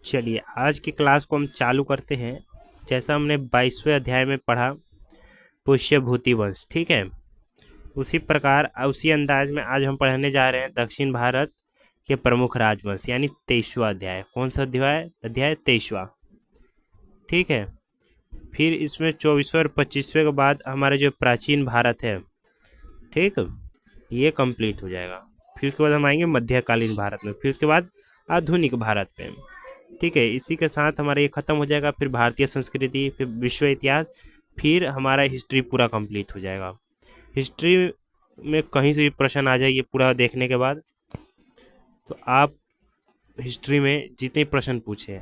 चलिए आज की क्लास को हम चालू करते हैं। जैसा हमने 22वें अध्याय में पढ़ा पुष्यभूति वंश, ठीक है, उसी प्रकार उसी अंदाज में आज हम पढ़ने जा रहे हैं दक्षिण भारत के प्रमुख राजवंश, यानी 23वां अध्याय। कौन सा अध्याय? अध्याय 23वां, ठीक है। फिर इसमें 24वें और 25वें के बाद हमारे जो प्राचीन भारत है, ठीक, ये कंप्लीट हो जाएगा। फिर उसके बाद हम आएंगे मध्यकालीन भारत में, फिर उसके बाद आधुनिक भारत में, ठीक है। इसी के साथ हमारा ये खत्म हो जाएगा। फिर भारतीय संस्कृति, फिर विश्व इतिहास, फिर हमारा हिस्ट्री पूरा कंप्लीट हो जाएगा। हिस्ट्री में कहीं से भी प्रश्न आ जाए ये पूरा देखने के बाद, तो आप हिस्ट्री में जितने प्रश्न पूछे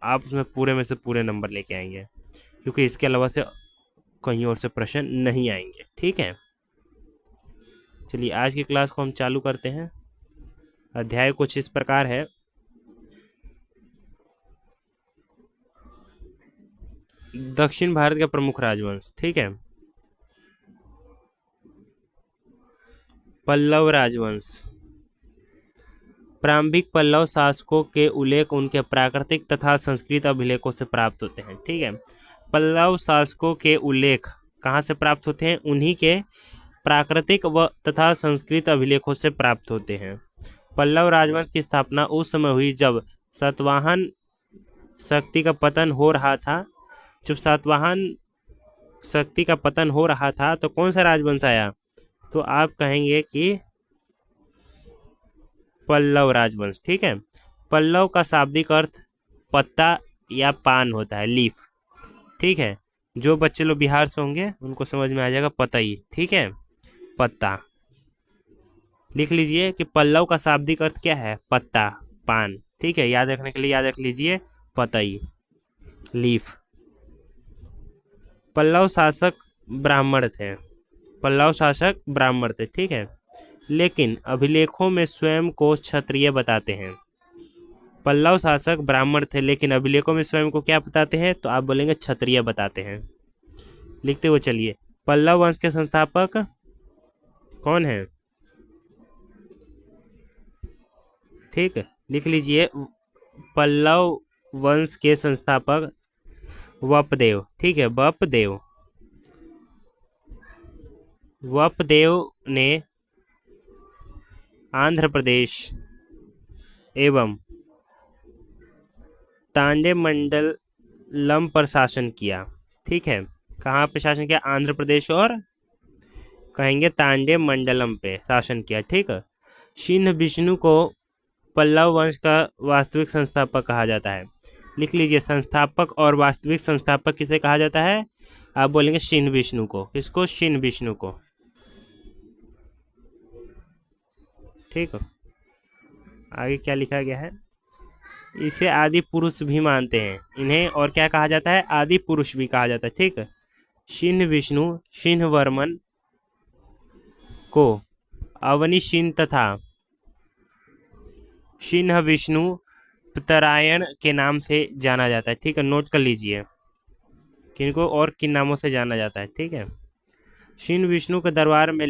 आप उसमें पूरे में से पूरे नंबर लेके आएंगे, क्योंकि इसके अलावा से कहीं और से प्रश्न नहीं आएंगे, ठीक है। चलिए आज की क्लास को हम चालू करते हैं। अध्याय कुछ इस प्रकार है। दक्षिण भारत का प्रमुख राजवंश, ठीक है। पल्लव राजवंश। प्रारंभिक पल्लव शासकों के उल्लेख उनके प्राकृतिक तथा संस्कृत अभिलेखों से प्राप्त होते हैं, ठीक है। पल्लव शासकों के उल्लेख कहाँ से प्राप्त होते हैं? उन्हीं के प्राकृतिक व तथा संस्कृत अभिलेखों से प्राप्त होते हैं। पल्लव राजवंश की स्थापना उस समय हुई जब सातवाहन शक्ति का पतन हो रहा था। जब सातवाहन शक्ति का पतन हो रहा था तो कौन सा राजवंश आया? तो आप कहेंगे कि पल्लव राजवंश, ठीक है। पल्लव का शाब्दिक अर्थ पत्ता या पान होता है, लीफ, ठीक है। जो बच्चे लोग बिहार से होंगे उनको समझ में आ जाएगा पतई, ठीक है, पत्ता। लिख लीजिए कि पल्लव का शाब्दिक अर्थ क्या है? पत्ता, पान, ठीक है। याद रखने के लिए याद रख लीजिए पतई, लीफ। पल्लव शासक ब्राह्मण थे, पल्लव शासक ब्राह्मण थे, ठीक है, लेकिन अभिलेखों में स्वयं को क्षत्रिय बताते हैं। पल्लव शासक ब्राह्मण थे लेकिन अभिलेखों में स्वयं को क्या बताते हैं? तो आप बोलेंगे क्षत्रिय बताते हैं। लिखते हुए चलिए, पल्लव वंश के संस्थापक कौन है? ठीक है, लिख लीजिए पल्लव वंश के संस्थापक वपदेव, ठीक है, वपदेव। वपदेव ने आंध्र प्रदेश एवं तांडे मंडलम पर शासन किया, ठीक है। कहाँ पे शासन किया? आंध्र प्रदेश और कहेंगे तांडे मंडलम पे शासन किया, ठीक है। सिंह विष्णु को पल्लव वंश का वास्तविक संस्थापक कहा जाता है। लिख लीजिए, संस्थापक और वास्तविक संस्थापक किसे कहा जाता है? आप बोलेंगे सिंह विष्णु को। किसको? सिंह विष्णु को, ठीक है। आगे क्या लिखा गया है? इसे आदि पुरुष भी मानते हैं इन्हें, और क्या कहा जाता है? आदि पुरुष भी कहा जाता है, ठीक है। सिंह विष्णु सिंह वर्मन को अवनी सिंह तथा सिंह विष्णु उत्तरायण के नाम से जाना जाता है, ठीक है। नोट कर लीजिए किनको और किन नामों से जाना जाता है, ठीक है। सिंह विष्णु के दरबार में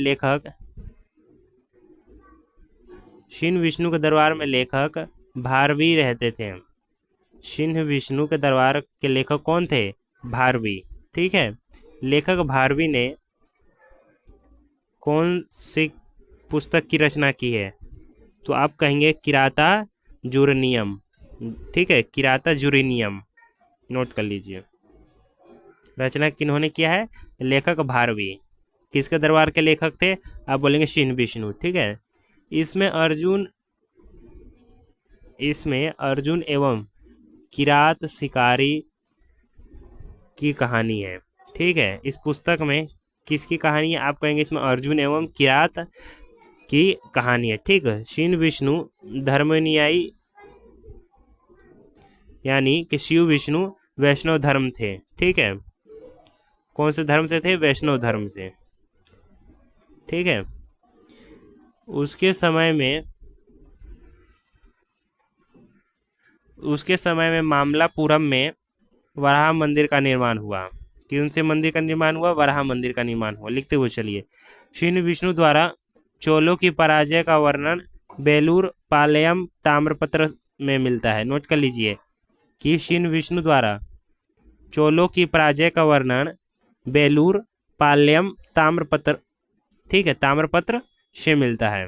लेखक भारवी रहते थे। सिंह विष्णु के दरबार के लेखक कौन थे? भारवी, ठीक है। लेखक भारवी ने कौन सी पुस्तक की रचना की है? तो आप कहेंगे किराता जुरनियम, ठीक है, किराता जुरनियम। नोट कर लीजिए, रचना किन्होंने किया है? लेखक भारवी। किसके दरबार के लेखक थे? आप बोलेंगे सिंह विष्णु, ठीक है। इसमें अर्जुन एवं किरात शिकारी की कहानी है, ठीक है। इस पुस्तक में किसकी कहानी है? आप कहेंगे इसमें अर्जुन एवं किरात की कहानी है, ठीक है। सिंह विष्णु धर्मानुयायी, यानी कि शिव विष्णु वैष्णव धर्म थे, ठीक है। कौन से धर्म से थे? वैष्णव धर्म से, ठीक है। उसके समय में मामलापुरम में वराह मंदिर का निर्माण हुआ। कौन से मंदिर का निर्माण हुआ? वराह मंदिर का निर्माण हुआ। लिखते हुए चलिए, सिंह विष्णु द्वारा चोलों की पराजय का वर्णन बेलूर पालयम ताम्रपत्र में मिलता है। नोट कर लीजिए कि शिन विष्णु द्वारा चोलों की पराजय का वर्णन बेलूर पाल्यम ताम्रपत्र, ठीक है, ताम्रपत्र से मिलता है।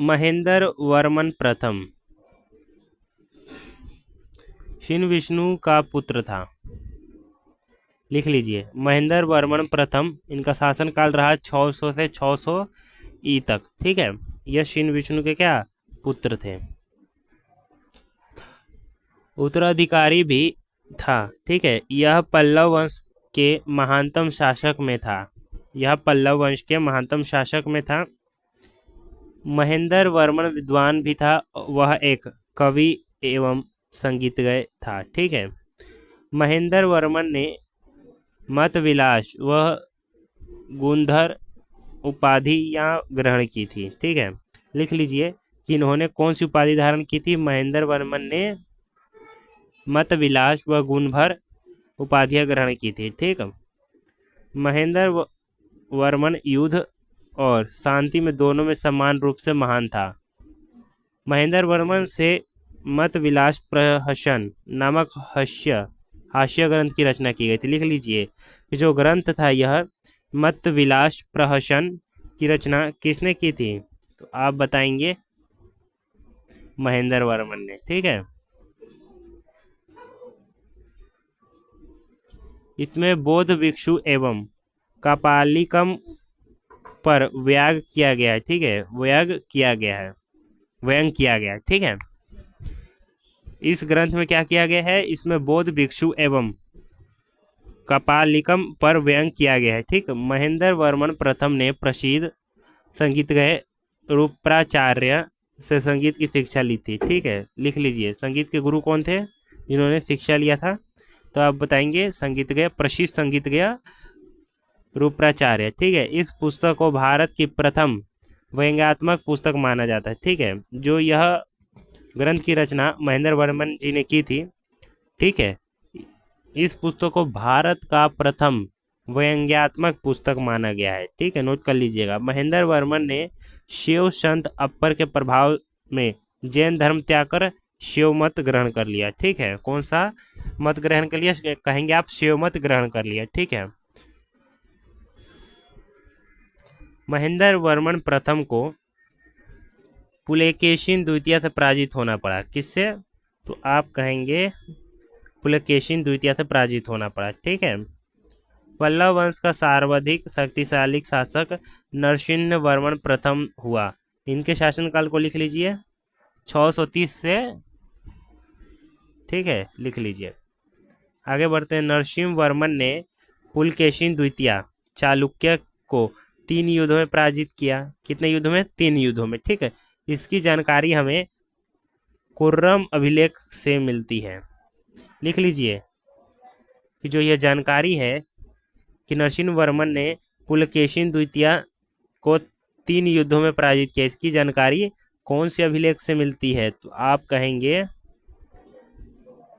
महेंद्र वर्मन प्रथम शिन विष्णु का पुत्र था। लिख लीजिए, महेंद्र वर्मन प्रथम, इनका शासनकाल रहा 600 से 600 ई तक, ठीक है। यह शिन विष्णु के क्या पुत्र थे। उत्तराधिकारी भी था, ठीक है। यह पल्लव वंश के महानतम शासक में था। यह पल्लव वंश के महानतम शासक में था। महेंद्र वर्मन विद्वान भी था, वह एक कवि एवं संगीतज्ञ था, ठीक है। महेंद्र वर्मन ने मत विलास व गुंधर उपाधियां ग्रहण की थी, ठीक है। लिख लीजिए कि इन्होंने कौन सी उपाधि धारण की थी। महेंद्र वर्मन ने मत विलास व गुणभर उपाधियां ग्रहण की थी, ठीक है। महेंद्र वर्मन युद्ध और शांति में दोनों में समान रूप से महान था। महेंद्र वर्मन से मत विलास प्रहसन नामक हास्य ग्रंथ की रचना की गई थी। लिख लीजिए कि जो ग्रंथ था यह मत विलास प्रहसन की रचना किसने की थी, तो आप बताएंगे महेंद्र वर्मन ने, ठीक है। इसमें बौद्ध भिक्षु एवं कापालिकम पर व्यंग किया गया है, ठीक है, व्यंग किया गया है, ठीक है। इस ग्रंथ में क्या किया गया है, इसमें बौद्ध भिक्षु एवं कपालिकम पर व्यंग किया गया है, ठीक। महेंद्र वर्मन प्रथम ने प्रसिद्ध संगीतज्ञ रूपराचार्य से संगीत की शिक्षा ली थी, ठीक है। लिख लीजिए संगीत के गुरु कौन थे जिन्होंने शिक्षा लिया था, तो आप बताएंगे संगीतज्ञ, प्रसिद्ध संगीतज्ञ रूपराचार्य, ठीक है। इस पुस्तक को भारत की प्रथम व्यंग्यात्मक पुस्तक माना जाता है, ठीक है। जो यह ग्रंथ की रचना महेंद्र वर्मन जी ने की थी, ठीक है। इस पुस्तक को भारत का प्रथम व्यंग्यात्मक पुस्तक माना गया है, ठीक है। नोट कर लीजिएगा। महेंद्र वर्मन ने शिव संत अप्पर के प्रभाव में जैन धर्म त्याग कर शिव मत ग्रहण कर लिया, ठीक है। कौन सा मत ग्रहण कर लिया, कहेंगे आप शिव मत ग्रहण कर लिया, ठीक है। महेंद्र वर्मन प्रथम को पुलकेशिन द्वितीय से पराजित होना पड़ा। किससे, तो आप कहेंगे पुलकेशिन द्वितीय से पराजित होना पड़ा, ठीक है। पल्लव वंश का सर्वाधिक शक्तिशाली शासक नरसिंह वर्मन प्रथम हुआ। इनके शासनकाल को लिख लीजिए 630 से, ठीक है, लिख लीजिए। आगे बढ़ते हैं। नरसिंह वर्मन ने पुलकेशिन द्वितीय चालुक्य को 3 युद्धों में पराजित किया। कितने युद्धों में, 3 युद्धों में, ठीक है। इसकी जानकारी हमें खुर्रम अभिलेख से मिलती है। लिख लीजिए कि जो यह जानकारी है कि नरसिंह वर्मन ने पुलकेशिन द्वितीय को 3 युद्धों में पराजित किया, इसकी जानकारी कौन से अभिलेख से मिलती है, तो आप कहेंगे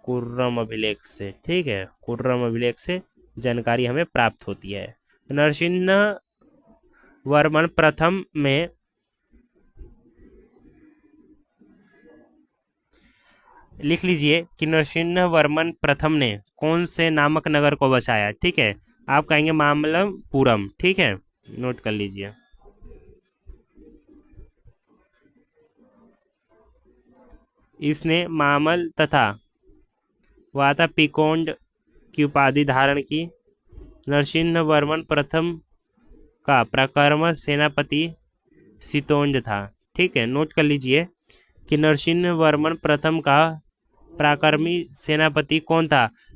खुर्रम अभिलेख से, ठीक है। खुर्रम अभिलेख से जानकारी हमें प्राप्त होती है। नरसिंह वर्मन प्रथम में लिख लीजिए कि नरसिंह वर्मन प्रथम ने कौन से नामक नगर को बसाया, ठीक है। आप कहेंगे मामल्लपुरम, ठीक है। नोट कर लीजिए। इसने मामल तथा वातापिकोंड की उपाधि धारण की। नरसिंह वर्मन प्रथम का पराक्रमी सेनापति सितोंज था, ठीक है। नोट कर लीजिए कि नरसिंह वर्मन प्रथम का पराक्रमी सेनापति कौन था,